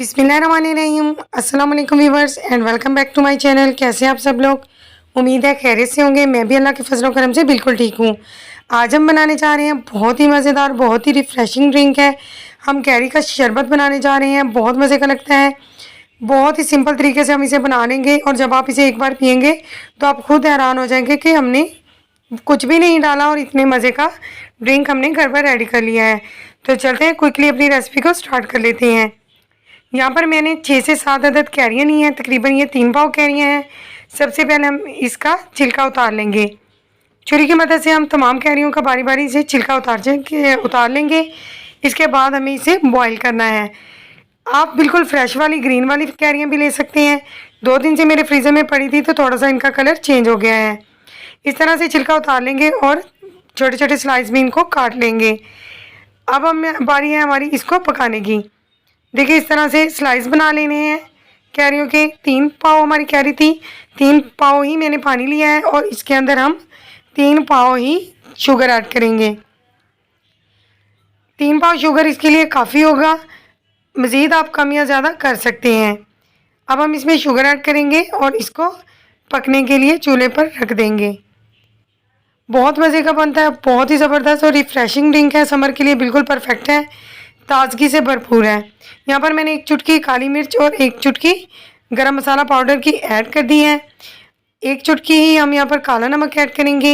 बिस्मिल्लाहिर्रहमानिर्रहीम। अस्सलाम वालेकुम viewers and welcome back to my channel. कैसे हैं आप सब लोग? उम्मीद है खैरियत से होंगे। मैं भी अल्लाह के फजल करम से बिल्कुल ठीक हूँ। आज हम बनाने जा रहे हैं बहुत ही मज़ेदार, बहुत ही रिफ़्रेशिंग ड्रिंक है। हम कैरी का शरबत बनाने जा रहे हैं। बहुत मज़े का लगता है। बहुत ही सिंपल तरीके से हम इसे बना लेंगे और जब आप इसे एक बार पियेंगे तो आप खुद हैरान हो जाएंगे कि हमने कुछ भी नहीं डाला और इतने मज़े का ड्रिंक हमने घर पर रेडी कर लिया है। तो चलते हैं, क्विकली अपनी रेसिपी को स्टार्ट कर लेते हैं। यहाँ पर मैंने 6 से 7 अदद कैरियाँ ली हैं। तकरीबन ये 3 पाव कैरियाँ हैं। सबसे पहले हम इसका छिलका उतार लेंगे। छुरी की मदद से हम तमाम कैरियों का बारी बारी से छिलका उतार लेंगे। इसके बाद हमें इसे बॉईल करना है। आप बिल्कुल फ्रेश वाली ग्रीन वाली कैरियाँ भी ले सकते हैं। 2 दिन से मेरे फ्रीज़र में पड़ी थी तो थोड़ा सा इनका कलर चेंज हो गया है। इस तरह से छिलका उतार लेंगे और छोटे छोटे स्लाइस में इनको काट लेंगे। अब बारी है हमारी इसको पकाने की। देखिए, इस तरह से स्लाइस बना लेने हैं कैरियों के। 3 पाव हमारी कैरी थी, 3 पाव ही मैंने पानी लिया है और इसके अंदर हम 3 पाव ही शुगर ऐड करेंगे। 3 पाव शुगर इसके लिए काफ़ी होगा। मज़ीद आप कम या ज़्यादा कर सकते हैं। अब हम इसमें शुगर ऐड करेंगे और इसको पकने के लिए चूल्हे पर रख देंगे। बहुत मज़े का बनता है, बहुत ही ज़बरदस्त और रिफ़्रेशिंग ड्रिंक है। समर के लिए बिल्कुल परफेक्ट है, ताजगी से भरपूर है। यहाँ पर मैंने 1 चुटकी काली मिर्च और 1 चुटकी गरम मसाला पाउडर की ऐड कर दी है। 1 चुटकी ही हम यहाँ पर काला नमक ऐड करेंगे।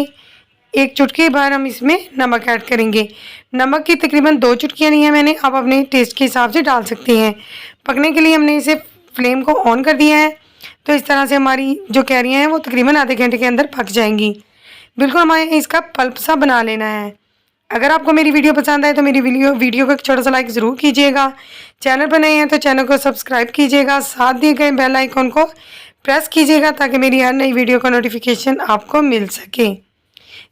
1 चुटकी भर हम इसमें नमक ऐड करेंगे। नमक की तकरीबन 2 चुटकियाँ ली हैं मैंने, आप अपने टेस्ट के हिसाब से डाल सकते हैं। पकने के लिए हमने इसे फ्लेम को ऑन कर दिया है। तो इस तरह से हमारी जो कैरियाँ हैं वो तकरीबन आधे घंटे के अंदर पक जाएंगी। बिल्कुल हमें इसका पल्प सा बना लेना है। अगर आपको मेरी वीडियो पसंद आए तो मेरी वीडियो को एक छोटा सा लाइक ज़रूर कीजिएगा। चैनल पर नए हैं तो चैनल को सब्सक्राइब कीजिएगा। साथ दिए गए बेल आइकॉन को प्रेस कीजिएगा ताकि मेरी हर नई वीडियो का नोटिफिकेशन आपको मिल सके।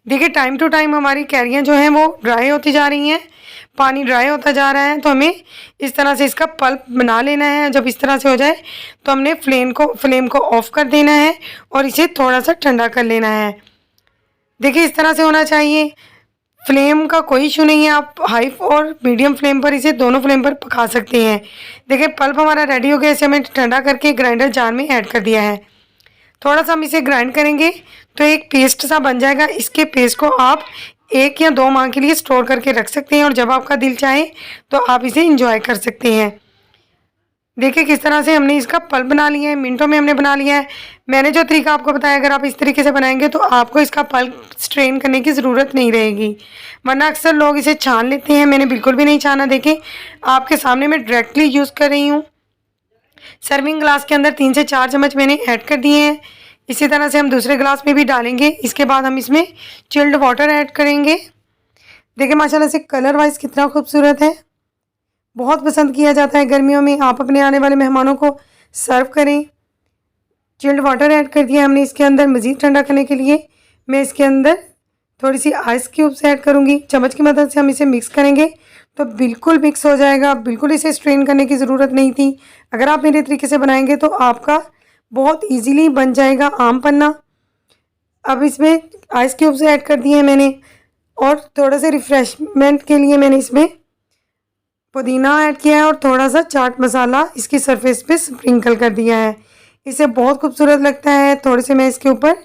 देखिए, टाइम टू टाइम हमारी कैरियाँ जो हैं वो ड्राई होती जा रही हैं, पानी ड्राई होता जा रहा है। तो हमें इस तरह से इसका पल्प बना लेना है। जब इस तरह से हो जाए तो हमने फ्लेम को ऑफ़ कर देना है और इसे थोड़ा सा ठंडा कर लेना है। देखिए, इस तरह से होना चाहिए। फ्लेम का कोई इशू नहीं है, आप हाई और मीडियम फ्लेम पर इसे दोनों फ्लेम पर पका सकते हैं। देखिए, पल्प हमारा रेडी हो गया। इसे हमने ठंडा करके ग्राइंडर जार में ऐड कर दिया है। थोड़ा सा हम इसे ग्राइंड करेंगे तो एक पेस्ट सा बन जाएगा। इसके पेस्ट को आप 1 या 2 माह के लिए स्टोर करके रख सकते हैं और जब आपका दिल चाहे तो आप इसे इंजॉय कर सकते हैं। देखिए किस तरह से हमने इसका पल्प बना लिया है, मिनटों में हमने बना लिया है। मैंने जो तरीका आपको बताया, अगर आप इस तरीके से बनाएंगे तो आपको इसका पल्प स्ट्रेन करने की ज़रूरत नहीं रहेगी, वरना अक्सर लोग इसे छान लेते हैं। मैंने बिल्कुल भी नहीं छाना। देखिए, आपके सामने मैं डायरेक्टली यूज़ कर रही हूँ। सर्विंग ग्लास के अंदर 3 से 4 चम्मच मैंने ऐड कर दिए हैं। इसी तरह से हम दूसरे ग्लास में भी डालेंगे। इसके बाद हम इसमें चिल्ड वाटर ऐड करेंगे। देखिए माशाल्लाह से कलर वाइज कितना खूबसूरत है। बहुत पसंद किया जाता है गर्मियों में। आप अपने आने वाले मेहमानों को सर्व करें। चिल्ड वाटर ऐड कर दिया हमने इसके अंदर। मज़ीद ठंडा करने के लिए मैं इसके अंदर थोड़ी सी आइस क्यूब्स ऐड करूँगी। चम्मच की मदद से हम इसे मिक्स करेंगे तो बिल्कुल मिक्स हो जाएगा। बिल्कुल इसे स्ट्रेन करने की ज़रूरत नहीं थी। अगर आप मेरे तरीके से बनाएंगे तो आपका बहुत ईजीली बन जाएगा आम पन्ना। अब इसमें आइस क्यूब्स ऐड कर दिए हैं मैंने और थोड़ा सा रिफ़्रेशमेंट के लिए मैंने इसमें पुदीना ऐड किया है और थोड़ा सा चाट मसाला इसकी सरफेस पे स्प्रिंकल कर दिया है। इसे बहुत खूबसूरत लगता है। थोड़े से मैं इसके ऊपर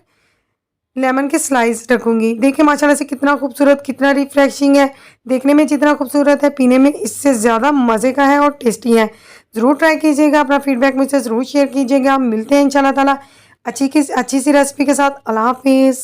लेमन के स्लाइस रखूँगी। देखिए माशाल्लाह से कितना खूबसूरत, कितना रिफ्रेशिंग है। देखने में जितना खूबसूरत है, पीने में इससे ज़्यादा मज़े का है और टेस्टी है। ज़रूर ट्राई कीजिएगा। अपना फीडबैक मुझसे ज़रूर शेयर कीजिएगा। मिलते हैं इंशाल्लाह ताला अच्छी सी रेसिपी के साथ। अल्लाह हाफिज़।